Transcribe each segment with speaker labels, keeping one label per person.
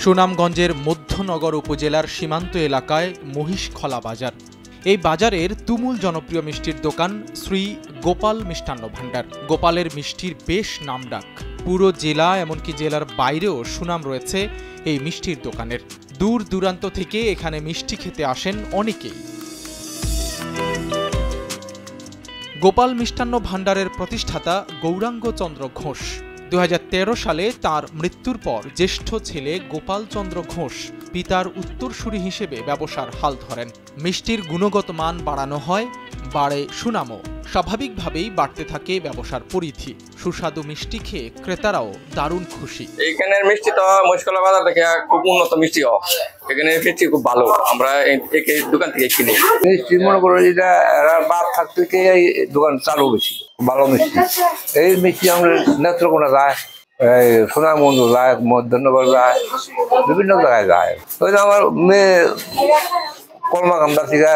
Speaker 1: সুনামগঞ্জের মধ্যনগর উপজেলার সীমান্ত এলাকায় মহিষখলা বাজার। এই বাজারের তুমুল জনপ্রিয় মিষ্টির দোকান শ্রী গোপাল মিষ্টান্ন ভাণ্ডার। গোপালের মিষ্টির বেশ নামডাক, পুরো জেলা এমনকি জেলার বাইরেও সুনাম রয়েছে এই মিষ্টির দোকানের। দূর দূরান্ত থেকে এখানে মিষ্টি খেতে আসেন অনেকেই। গোপাল মিষ্টান্ন ভাণ্ডারের প্রতিষ্ঠাতা গৌরাঙ্গ চন্দ্র ঘোষ। 2013 সালে তার মৃত্যুর পর জ্যেষ্ঠ ছেলে গোপাল চন্দ্র ঘোষ পিতার উত্তরসূরি হিসেবে ব্যবসার হাল ধরেন। মিষ্টির গুণগত মান বাড়ানো হয়, বাড়ে সুনামও। স্বাভাবিকভাবেই বাড়তে থাকে ব্যবসার পরিধি। সুস্বাদু মিষ্টি খেয়ে ক্রেতারাও দারুণ খুশি।
Speaker 2: এইখানের মিষ্টি তো মহিষখলা বাজার থেকে খুব উন্নত মিষ্টি হয়। এখানে মিষ্টি খুব ভালো, আমরা এই দোকান থেকে কিনি।
Speaker 3: মিষ্টি মনে করো যেটা বাদ থাকতে এই দোকান চালু বেশি ভালো মিষ্টি। এই মিষ্টি আমাদের নেত্রকোনা যায়, সুনামগঞ্জ যায়, মধ্যনগর যায়, বিভিন্ন জায়গায় যায়। ওই যে আমার মেয়ে কলমাকান্দা থেকে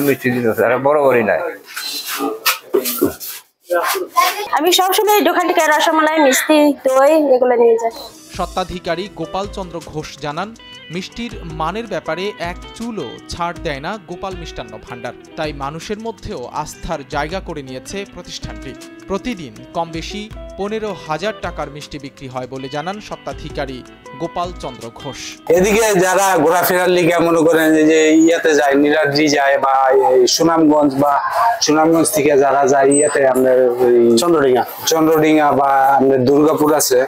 Speaker 3: মিষ্টি দিতেছে, বরাবরই নাই।
Speaker 4: আমি সবসময় দোকান থেকে রসমালাই, মিষ্টি, দই এগুলো নিয়ে যাই।
Speaker 1: স্বত্বাধিকারী গোপাল চন্দ্র ঘোষ জানান, মিষ্টির মানের ব্যাপারে এক চুলও ছাড় দেয় না গোপাল মিষ্টান্ন ভাণ্ডার। তাই মানুষের মধ্যেও আস্থার জায়গা করে নিয়েছে প্রতিষ্ঠানটি। প্রতিদিন কম বেশি 15,000 টাকার মিষ্টি বিক্রি হয় বলে জানান স্বত্বাধিকারী গোপাল চন্দ্র ঘোষ।
Speaker 5: এদিকে যারা ঘোরাফেরার লিগে মনে করেন যে ইয়াতে যায়, নীলাদ্রি যায় বা সুনামগঞ্জ থেকে যারা যায় ইয়াতে আমাদের চন্দ্রডিঙ্গা বা আমাদের দুর্গাপুর আছে,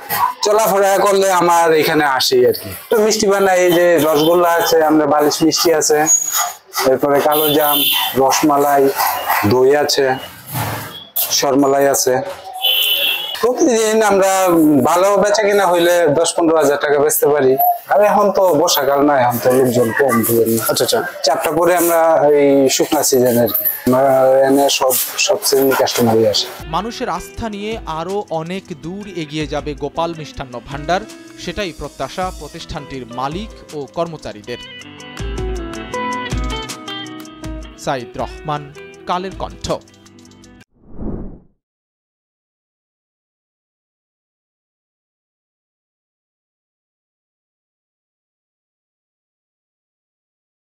Speaker 5: চলাফেরা করলে আমার এখানে আসে আর কি। তো মিষ্টি বানাই, এই যে রসগোল্লা আছে, আমাদের বালিশ মিষ্টি আছে, এরপরে কালো জাম, রসমালাই, দই আছে, সরমালাই আছে। প্রতিদিন আমরা ভালো বেচা কিনা হইলে 10-15,000 টাকা বেচতে পারি। আর এখন তো বর্ষাকাল না, এখন তো লোকজন কম। আচ্ছা, চারটা পরে আমরা এই শুকনা সিজনের এনে সব শ্রেণীর কাস্টমারই আসে।
Speaker 1: মানুষের আস্থা নিয়ে আরও অনেক দূর এগিয়ে যাবে গোপাল মিষ্টান্ন ভাণ্ডার, সেটাই প্রত্যাশা প্রতিষ্ঠানটির মালিক ও কর্মচারীদের। সাইদ রহমান, কালের কণ্ঠ।